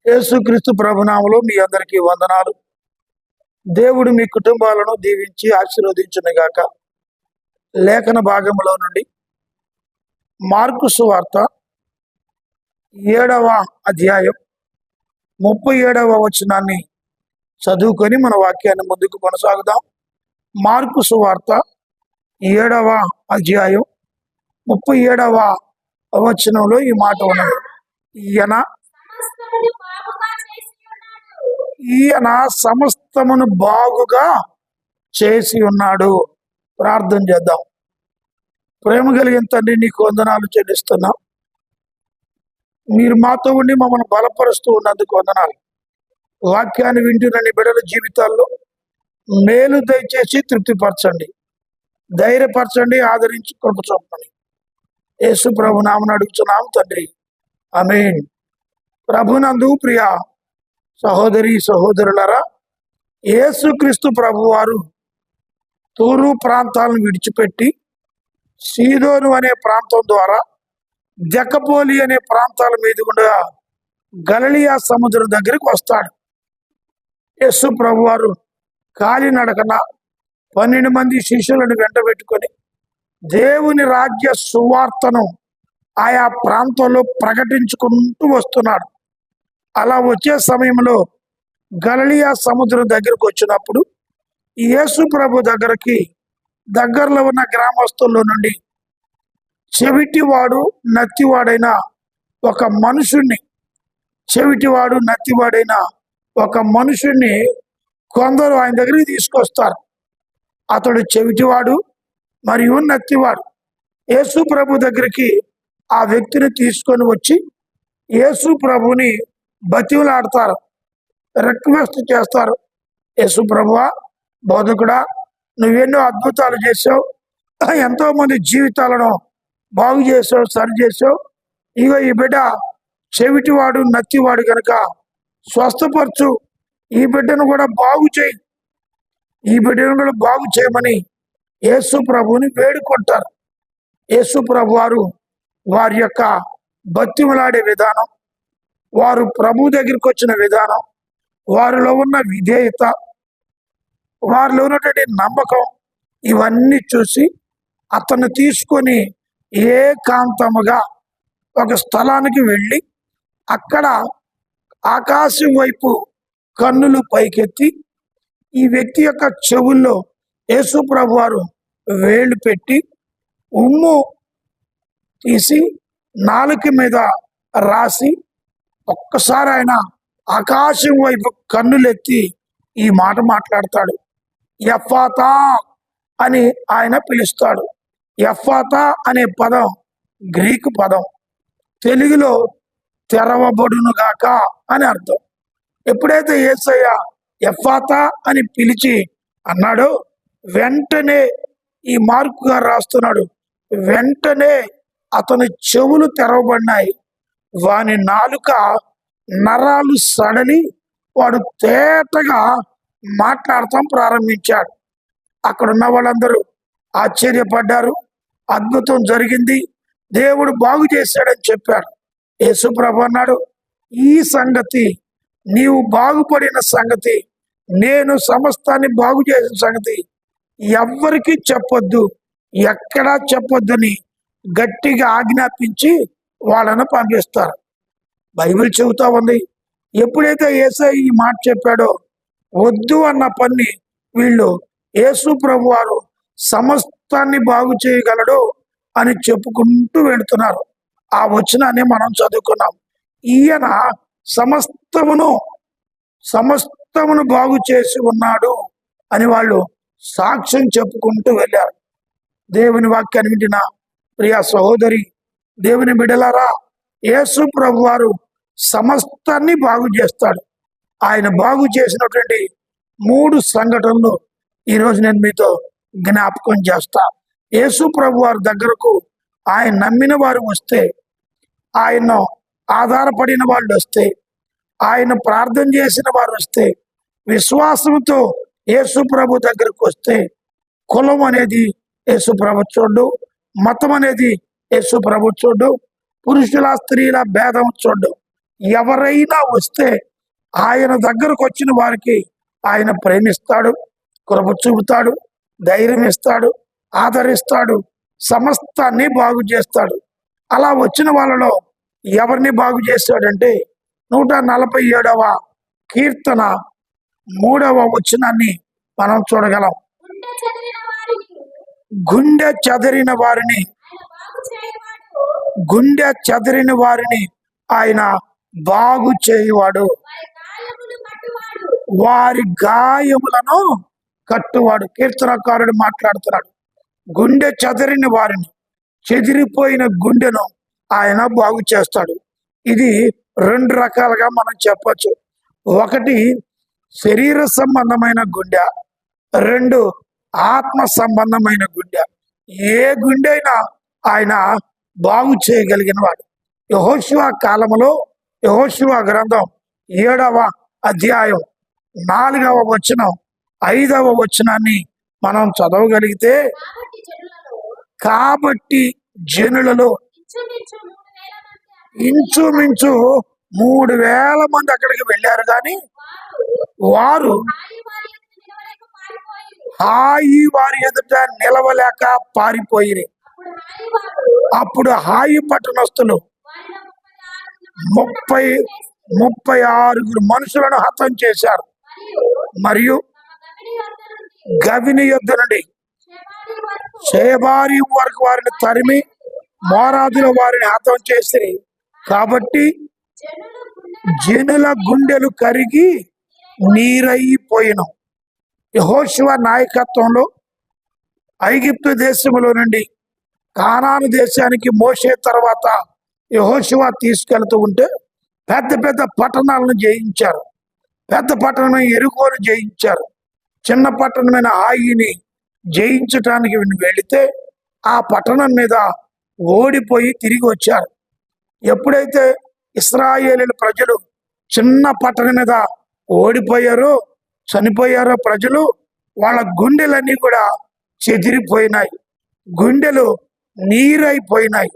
యేసుక్రీస్తు ప్రభునామములో మీ అందరికీ వందనాలు. దేవుడు మీ కుటుంబాలను దీవించి ఆశీర్వదించునుగాక. లేఖన భాగములో నుండి మార్కు సువార్త 7వ అధ్యాయం 37వ వచనాన్ని చదువుకొని మన వాక్యాన్ని ముందుకు కొనసాగుదాం. మార్కు సువార్త 7వ అధ్యాయం 37వ వచనంలో ఈ మాట ఉన్నది. ఈయన సమస్తమును బాగుగా చేసి ఉన్నాడు. ప్రార్థన చేద్దాం. ప్రేమ కలిగిన తండ్రి, నీకు వందనాలు చెల్లిస్తున్నాం. మీరు మాతో ఉండి మమ్మల్ని బలపరుస్తూ ఉన్నందుకు వందనాలు. వాక్యాన్ని వింటున్న నీ బిడ్డల జీవితాల్లో మేలు దయచేసి తృప్తిపరచండి, ధైర్యపరచండి, ఆదరించి కృప చూపండి. యేసు ప్రభు నామమున అడుగుతున్నాం తండ్రి, ఆమేన్. ప్రభునందు ప్రియ సహోదరి సహోదరులారా, యేసుక్రీస్తు ప్రభువారు తూరు ప్రాంతాలను విడిచిపెట్టి సీదోను అనే ప్రాంతం ద్వారా దెకపోలి అనే ప్రాంతాల మీదుగా గలిలయ సముద్రం దగ్గరికి వస్తాడు. యేసు ప్రభువారు కాలినడకన 12 మంది శిష్యులను వెంట పెట్టుకొని దేవుని రాజ్య సువార్తను ఆయా ప్రాంతంలో ప్రకటించుకుంటూ వస్తున్నాడు. అలా వచ్చే సమయంలో గలిలయ సముద్రం దగ్గరకు వచ్చినప్పుడు యేసు ప్రభు దగ్గరలో ఉన్న గ్రామస్తుల్లో నుండి చెవిటివాడు నత్తివాడైన ఒక మనుషుణ్ణి కొందరు ఆయన దగ్గరికి తీసుకొస్తారు. అతడు చెవిటివాడు మరియు నత్తివాడు. యేసు ప్రభు దగ్గరికి ఆ వ్యక్తిని తీసుకొని వచ్చి యేసు ప్రభుని బతిమలాడతారు, రిక్వెస్ట్ చేస్తారు. యేసు ప్రభువా, బోధకుడా, నువ్వెన్నో అద్భుతాలు చేసావు, ఎంతో మంది జీవితాలను బాగు చేసావు, సరి చేసావు. ఇగో ఈ బిడ్డ చెవిటివాడు నత్తివాడు కనుక స్వస్థపరచు, ఈ బిడ్డను కూడా బాగు చేయమని యేసు ప్రభుని వేడుకుంటారు. యేసు ప్రభు వారు వారి యొక్క బతిమలాడే విధానం, వారు ప్రభు దగ్గరికి వచ్చిన విధానం, వారిలో ఉన్న విధేయత, వారిలో ఉన్నటువంటి నమ్మకం, ఇవన్నీ చూసి అతను తీసుకొని ఏకాంతముగా ఒక స్థలానికి వెళ్ళి అక్కడ ఆకాశం వైపు కన్నులు పైకెత్తి ఈ వ్యక్తి యొక్క చెవుల్లో యేసు ప్రభు వారు వేళ్ళు పెట్టి ఉమ్ము తీసి నాలుక మీద రాసి ఒక్కసారి ఆయన ఆకాశం వైపు కన్నులెత్తి ఈ మాట మాట్లాడతాడు. ఎఫ్ఫాతా అని ఆయన పిలుస్తాడు. ఎఫ్ఫాతా అనే పదం గ్రీకు పదం, తెలుగులో తెరవబడునుగాక అని అర్థం. ఎప్పుడైతే యేసయ్య ఎఫ్ఫాతా అని పిలిచి అన్నాడో వెంటనే, ఈ మార్కు గారు రాస్తున్నాడు, వెంటనే అతని చెవులు తెరవబడినాయి. వాని నాలుక నరాలు సడలి వాడు తేటగా మాట్లాడటం ప్రారంభించాడు. అక్కడ ఉన్న వాళ్ళందరూ ఆశ్చర్యపడ్డారు. అద్భుతం జరిగింది, దేవుడు బాగు చేశాడని చెప్పాడు. యేసుప్రభు అన్నాడు, ఈ సంగతి, నీవు బాగుపడిన సంగతి, నేను సమస్తాన్ని బాగు చేసిన సంగతి ఎవ్వరికీ చెప్పొద్దు, ఎక్కడా చెప్పొద్దని గట్టిగా ఆజ్ఞాపించి వాళ్ళను పంపిస్తారు. బైబిల్ చెబుతా ఉంది, ఎప్పుడైతే యేసయ్య ఈ మాట చెప్పాడో వద్దు అన్న పని వీళ్ళు యేసు ప్రభు వారు సమస్తాన్ని బాగు చేయగలడు అని చెప్పుకుంటూ వెళుతున్నారు. ఆ వచనాన్ని మనం చదువుకున్నాం. ఈయన సమస్తమును బాగు చేసి ఉన్నాడు అని వాళ్ళు సాక్ష్యం చెప్పుకుంటూ వెళ్ళారు. దేవుని వాక్యాన్ని వింటున్న ప్రియ సహోదరి, దేవుని బిడ్డలారా, యేసు ప్రభు వారు సమస్తాన్ని బాగు చేస్తాడు. ఆయన బాగు చేసినటువంటి 3 సంఘటనలు ఈరోజు నేను మీతో జ్ఞాపకం చేస్తా. యేసు ప్రభు వారి దగ్గరకు ఆయన నమ్మిన వారు వస్తే, ఆయన ఆధారపడిన వాళ్ళు వస్తే, ఆయన ప్రార్థన చేసిన వారు వస్తే, విశ్వాసంతో యేసు ప్రభు దగ్గరకు వస్తే, కులం అనేది యేసు ప్రభు చూడు, మతం అనేది యేసు ప్రభు చూడు, పురుషుల స్త్రీల భేదం చూడు, ఎవరైనా వస్తే ఆయన దగ్గరకు వచ్చిన వారికి ఆయన ప్రేమిస్తాడు, కృప చూపుతాడు, ధైర్యం ఇస్తాడు, ఆదరిస్తాడు, సమస్తాన్ని బాగు చేస్తాడు. అలా వచ్చిన వాళ్ళలో ఎవరిని బాగు చేస్తాడంటే 147వ కీర్తన 3వ వచనాన్ని మనం చూడగలం. గుండె చెదిరిన వారిని ఆయన బాగు చేయువాడు, వారి గాయములను కట్టువాడు. కీర్తనకారుడు మాట్లాడుతున్నాడు. గుండె చెదిరిన వారిని, చెదిరిపోయిన గుండెను ఆయన బాగు చేస్తాడు. ఇది 2 రకాలుగా మనం చెప్పచ్చు. ఒకటి శరీర సంబంధమైన గుండె, 2 ఆత్మ సంబంధమైన గుండె. ఏ గుండె అయినా ఆయన బాగు చేయగలిగిన వాడు. యెహోషువ కాలంలో యెహోషువ గ్రంథం 7వ అధ్యాయం 4వ వచనం 5వ వచనాన్ని మనం చదవగలిగితే, కాబట్టి జనులలో ఇంచుమించు 3,000 మంది అక్కడికి వెళ్ళారు, కానీ వారు హాయి వారి ఎదుట నిలవలేక పారిపోయిరి. అప్పుడు హాయి పట్టణస్తులు 36 మనుషులను హతం చేశారు. మరియు గవిని యొద్ద నుండి షేబారి వరకు వారిని తరిమి మోరాదుల వారిని హతం చేసిరి. కాబట్టి జనుల గుండెలు కరిగి నీరైపోయిన. యెహోషువ నాయకత్వంలో ఐగుప్తు దేశంలో నుండి కానాను దేశానికి మోషే తర్వాత యెహోషువ తీసుకెళ్తూ ఉంటే పెద్ద పెద్ద పట్టణాలను జయించారు. పెద్ద పట్టణమైన యెరికోను జయించారు. చిన్న పట్టణమైన హాయిని జయించటానికి వెళితే ఆ పట్టణం మీద ఓడిపోయి తిరిగి వచ్చారు. ఎప్పుడైతే ఇశ్రాయేలు ప్రజలు చిన్న పట్టణం మీద ఓడిపోయారో, చనిపోయారో ప్రజలు, వాళ్ళ గుండెలన్నీ కూడా చెదిరిపోయినాయి, గుండెలు నీరైపోయినాయి.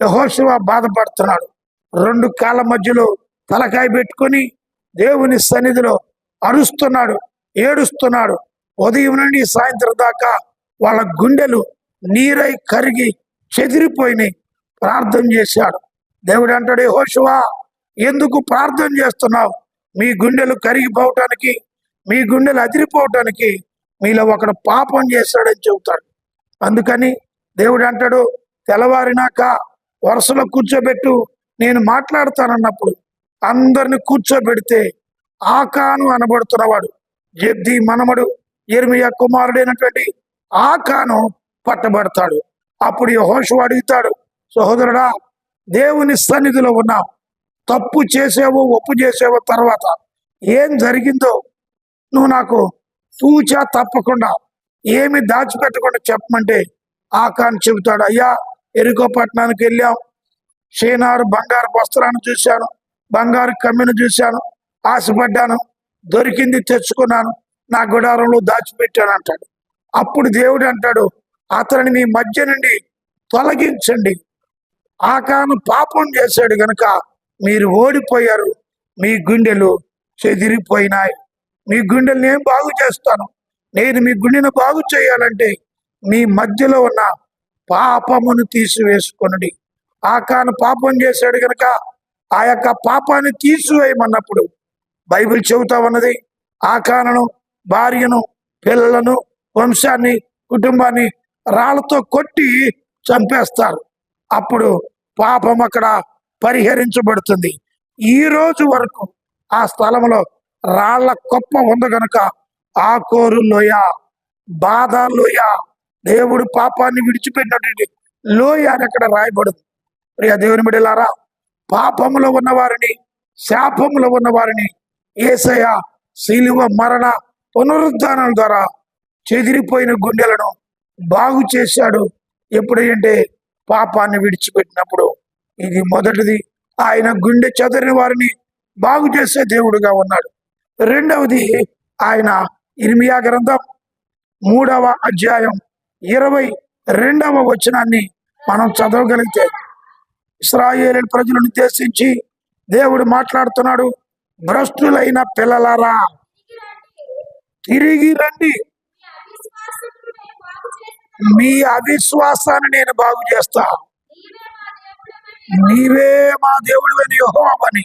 యెహోషువ బాధపడుతున్నాడు. 2 కాళ్ళ మధ్యలో తలకాయ పెట్టుకొని దేవుని సన్నిధిలో అరుస్తున్నాడు, ఏడుస్తున్నాడు. ఉదయం నుండి సాయంత్రం దాకా వాళ్ళ గుండెలు నీరై కరిగి చెదిరిపోయినాయి. ప్రార్థన చేశాడు. దేవుడు అంటాడు, యెహోషువ ఎందుకు ప్రార్థన చేస్తున్నావు? మీ గుండెలు కరిగిపోవటానికి, మీ గుండెలు అదిరిపోవటానికి మీలో ఒకడు పాపం చేశాడని చెబుతాడు. అందుకని దేవుడు అంటాడు, తెల్లవారినాక వరుసలో కూర్చోబెట్టు, నేను మాట్లాడతానన్నప్పుడు అందరిని కూర్చోబెడితే ఆకాను అనబడుతున్నవాడు, జబ్ది మనమడు, యెర్మీయా కుమారుడైనటువంటి ఆకాను పట్టబడతాడు. అప్పుడు యెహోషువ అడుగుతాడు, సహోదరుడా, దేవుని సన్నిధిలో ఉన్నావు, తప్పు చేసేవో ఒప్పు చేసేవో తర్వాత ఏం జరిగిందో నువ్వు నాకు తూచా తప్పకుండా ఏమి దాచిపెట్టకుండా చెప్పమంటే ఆకాన్ చెబుతాడు, అయ్యా యెరికో పట్టణానికి వెళ్ళాం, షేనారు బంగారు వస్త్రాన్ని చూశాను, బంగారు కమ్మిని చూశాను, ఆశపడ్డాను, దొరికింది తెచ్చుకున్నాను, నా గుడారంలో దాచిపెట్టాను అంటాడు. అప్పుడు దేవుడు అంటాడు, అతనిని మీ మధ్య నుండి తొలగించండి. ఆకాను పాపం చేశాడు గనుక మీరు ఓడిపోయారు, మీ గుండెలు చెదిరిపోయినాయి. మీ గుండెలు నేను బాగు చేస్తాను. నేను మీ గుండెను బాగు చేయాలంటే మీ మధ్యలో ఉన్న పాపమును తీసివేసుకొనుడి. ఆకాను పాపం చేశాడు గనుక ఆ యొక్క పాపాన్ని తీసివేయమన్నప్పుడు బైబిల్ చెబుతా ఉన్నది, ఆకానును, భార్యను, పిల్లలను, వంశాన్ని, కుటుంబాన్ని రాళ్లతో కొట్టి చంపేస్తారు. అప్పుడు పాపం అక్కడ పరిహరించబడుతుంది. ఈ రోజు వరకు ఆ స్థలంలో రాళ్ల కుప్ప ఉంది గనుక ఆకోరు లోయ, బాధ లోయ, దేవుడు పాపాన్ని విడిచిపెట్టినటువంటి లోయ అని అక్కడ రాయబడుతుంది. ప్రియ దేవుని బిడ్డలారా, పాపములో ఉన్న వారిని, శాపములో ఉన్న వారిని యేసయ్య శిలువ మరణ పునరుద్ధానం ద్వారా చెదిరిపోయిన గుండెలను బాగు చేశాడు. ఎప్పుడంటే పాపాన్ని విడిచిపెట్టినప్పుడు. ఇది మొదటిది, ఆయన గుండె చెదరిన వారిని బాగు చేసే దేవుడుగా ఉన్నాడు. రెండవది, ఆయన ఇర్మియా గ్రంథం 3వ అధ్యాయం 22వ వచనాన్ని మనం చదవగలిగితే, ఇశ్రాయేలు ప్రజలను ఉద్దేశించి దేవుడు మాట్లాడుతున్నాడు, భ్రష్టులైన పిల్లలారా తిరిగి రండి, మీ అవిశ్వాసాన్ని నేను బాగు చేస్తా, నీవే మా దేవుడు అని యెహోవాని,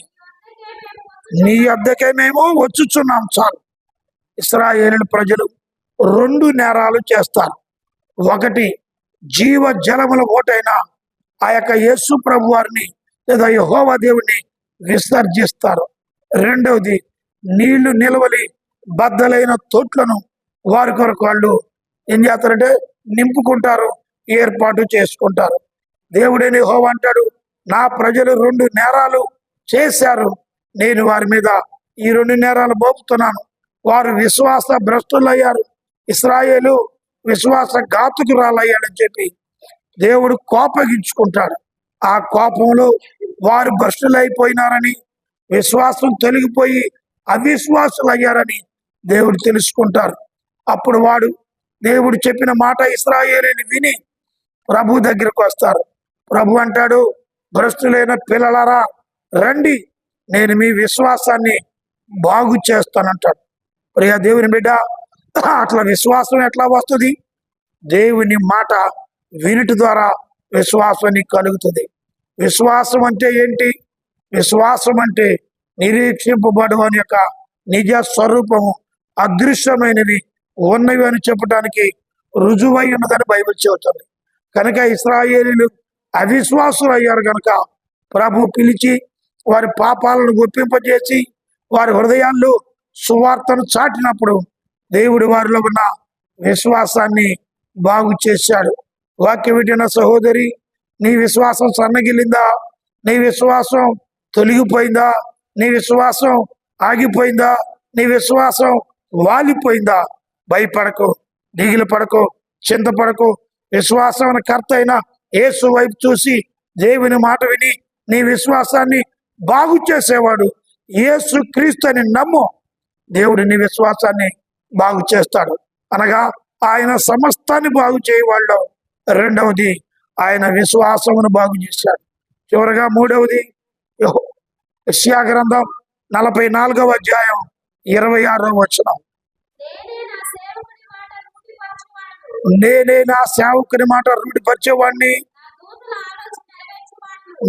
నీ వద్దకే మేము వచ్చుచున్నాం. చాలు. ఇశ్రాయేలు ప్రజలు 2 నేరాలు చేస్తారు. ఒకటి, జీవ జలముల ఓటైన ఆ యొక్క యేసు ప్రభు వారిని లేదా యెహోవా దేవుడిని విసర్జిస్తారు. రెండవది, నీళ్లు నిలవలి బద్దలైన తొట్లను వారి కొరకు వాళ్ళు ఏం చేస్తారంటే నింపుకుంటారు, ఏర్పాటు చేసుకుంటారు. దేవుడైన యెహోవా అంటాడు, నా ప్రజలు 2 నేరాలు చేశారు, నేను వారి మీద ఈ 2 నేరాలు మోపుతున్నాను. వారు విశ్వాస భ్రష్టులయ్యారు, ఇశ్రాయేలు విశ్వాస ఘాతుకురాలయ్యాడని చెప్పి దేవుడు కోపగించుకుంటాడు. ఆ కోపంలో వారు భ్రష్టులైపోయినారని, విశ్వాసం తొలగిపోయి అవిశ్వాసులయ్యారని దేవుడు తెలుసుకుంటారు. అప్పుడు వాడు దేవుడు చెప్పిన మాట ఇశ్రాయేలుని విని ప్రభు దగ్గరకు వస్తారు. ప్రభు అంటాడు, భ్రష్టులైన పిల్లలారా రండి, నేను మీ విశ్వాసాన్ని బాగు చేస్తానంటాడు. ప్రియ దేవుని బిడ్డ, అట్లా విశ్వాసం ఎట్లా వస్తుంది? దేవుని మాట వినుట ద్వారా విశ్వాసం నీకు కలుగుతుంది. విశ్వాసం అంటే ఏంటి? విశ్వాసం అంటే నిరీక్షింపబడవని యొక్క నిజ స్వరూపము అదృశ్యమైనవి ఉన్నవి అని చెప్పడానికి రుజువై ఉన్నదని బైబిల్ చెబుతుంది. కనుక ఇశ్రాయేలీలు అవిశ్వాసులు అయ్యారు కనుక ప్రభు పిలిచి వారి పాపాలను గుర్తింపజేసి వారి హృదయాల్లో సువార్తను చాటినప్పుడు దేవుడి వారిలో ఉన్న విశ్వాసాన్ని బాగు చేశాడు. వాక్య వింటున్న సహోదరి, నీ విశ్వాసం సన్నగిల్లిందా? నీ విశ్వాసం తొలగిపోయిందా? నీ విశ్వాసం ఆగిపోయిందా? నీ విశ్వాసం వాలిపోయిందా? భయపడకు, దిగులు పడకు, చింతపడకు. విశ్వాసం కర్త అయిన యేసు వైపు చూసి దేవుని మాట విని నీ విశ్వాసాన్ని బాగు చేసేవాడు యేసు క్రీస్తు అని నమ్ము. దేవుడు నీ విశ్వాసాన్ని బాగు చేస్తాడు. అనగా ఆయన సమస్తాన్ని బాగు చేయవాళ్ళు. రెండవది, ఆయన విశ్వాసమును బాగు చేశాడు. చివరగా మూడవది, యెషయా గ్రంథం 44వ అధ్యాయం 26వ వచనం, నేనే నా సేవకుని మాట రూఢిపరిచేవాడిని,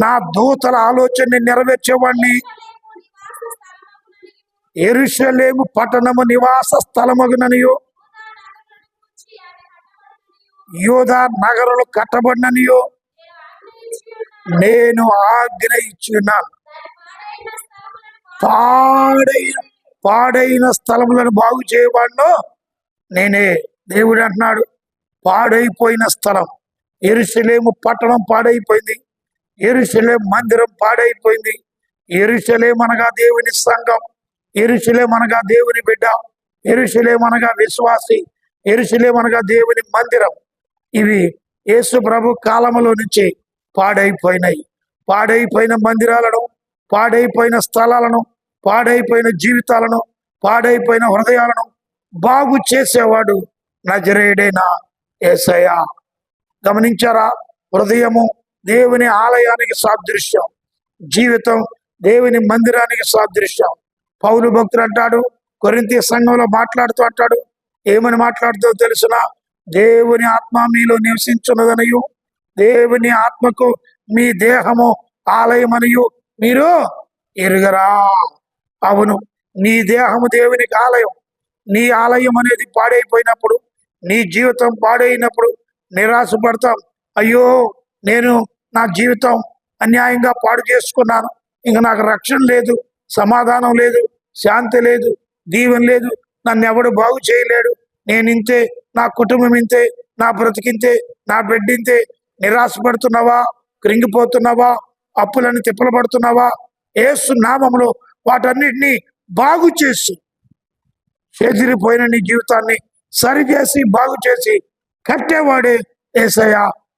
నా దూతల ఆలోచనని నెరవేర్చేవాడిని, యెరూషలేము పట్టణము నివాస స్థలమగుననియు, యూదా నగరులు కట్టబడిననియు నేను ఆజ్ఞ ఇచ్చున్నాను. పాడైన స్థలములను బాగు చేయవాడినో నేనే. దేవుడు అంటున్నాడు, పాడైపోయిన స్థలం యెరూషలేము పట్టణం పాడైపోయింది, యెరూషలేము మందిరం పాడైపోయింది. యెరూషలేము అనగా దేవుని సంఘం, యెరూషలేము అనగా దేవుని బిడ్డ, యెరూషలేము అనగా విశ్వాసి, యెరూషలేము అనగా దేవుని మందిరం. ఇవి యేసు ప్రభు కాలంలో నుంచి పాడైపోయినాయి. పాడైపోయిన మందిరాలను, పాడైపోయిన స్థలాలను, పాడైపోయిన జీవితాలను, పాడైపోయిన హృదయాలను బాగు చేసేవాడు నజరేయుడైన యేసయ్య. గమనించారా? హృదయము దేవుని ఆలయానికి సాదృశ్యం, జీవితం దేవుని మందిరానికి సాదృశ్యం. పౌలు భక్తుడు అంటాడు, కొరింథీ సంఘంలో మాట్లాడుతూ అంటాడు, ఏమని మాట్లాడుతూ తెలుసునా? దేవుని ఆత్మ మీలో నివసించున్నదనియు, దేవుని ఆత్మకు మీ దేహము ఆలయమనియు మీరు ఎరుగరా? అవును, నీ దేహము దేవునికి ఆలయం. నీ ఆలయం అనేది పాడైపోయినప్పుడు, నీ జీవితం పాడైనప్పుడు నిరాశపడతాం. అయ్యో, నేను నా జీవితం అన్యాయంగా పాడు చేసుకున్నాను, ఇంకా నాకు రక్షణ లేదు, సమాధానం లేదు, శాంతి లేదు, దీవెన లేదు, నన్ను ఎవడు బాగు చేయలేడు, నేను ఇంతే, నా కుటుంబం ఇంతే, నా బ్రతికింతే, నా బిడ్డింతే. నిరాశపడుతున్నావా? కృంగిపోతున్నావా? అప్పులను తిప్పలు పడుతున్నావా? యేసు నామములో వాటన్నిటినీ బాగు చేసి, చెదిరిపోయిన నీ జీవితాన్ని సరిచేసి బాగు చేసి కట్టేవాడే యేసయ్య.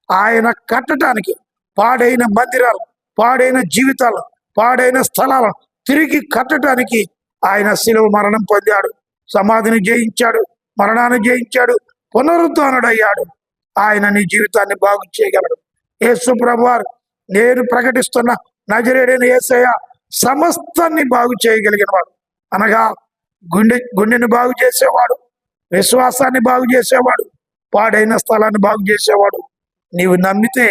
ఆయన కట్టడానికి పాడైన మందిరాలు, పాడైన జీవితాలు, పాడైన స్థలాలను తిరిగి కట్టడానికి ఆయన శిలువ మరణం పొందాడు, సమాధిని జయించాడు, మరణాన్ని జయించాడు, పునరుద్ధరణుడయ్యాడు. ఆయన నీ జీవితాన్ని బాగు చేయగలడు. యేసు ప్రభువారు, నేను ప్రకటిస్తున్న నజరేయుడైన యేసయ్య సమస్తాన్ని బాగు చేయగలిగిన వాడు. అనగా గుండెని బాగు చేసేవాడు, విశ్వాసాన్ని బాగు చేసేవాడు, పాడైన స్థలాన్ని బాగు చేసేవాడు. నీవు నమ్మితే,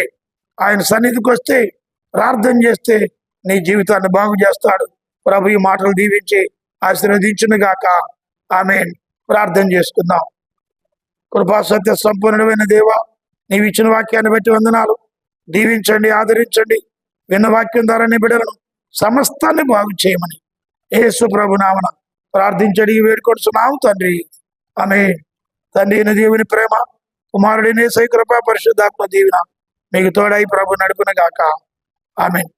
ఆయన సన్నిధికి వస్తే, ప్రార్థన చేస్తే నీ జీవితాన్ని బాగు చేస్తాడు. ప్రభు ఈ మాటలు దీవించి ఆశీర్వదించును గాక. ఆమేన్. ప్రార్థన చేసుకుందాం. కృపా సత్య సంపూర్ణమైన దేవ, నీవు ఇచ్చిన వాక్యాన్ని బట్టి వందనాలు. దీవించండి, ఆదరించండి. విన్న వాక్యం ద్వారా నీ బిడ్డలను సమస్తాన్ని బాగు చేయమని యేసు ప్రభు నామన ప్రార్థించడి వేడుకొడుచున్నాము తండ్రి. ఆమేన్. తండ్రి అయిన దేవుని ప్రేమ, కుమారుడైన యేసు కృప, పరిశుద్ధాత్మ దీవెన మీకు తోడై ప్రభు నడుపును గాక. ఆమేన్.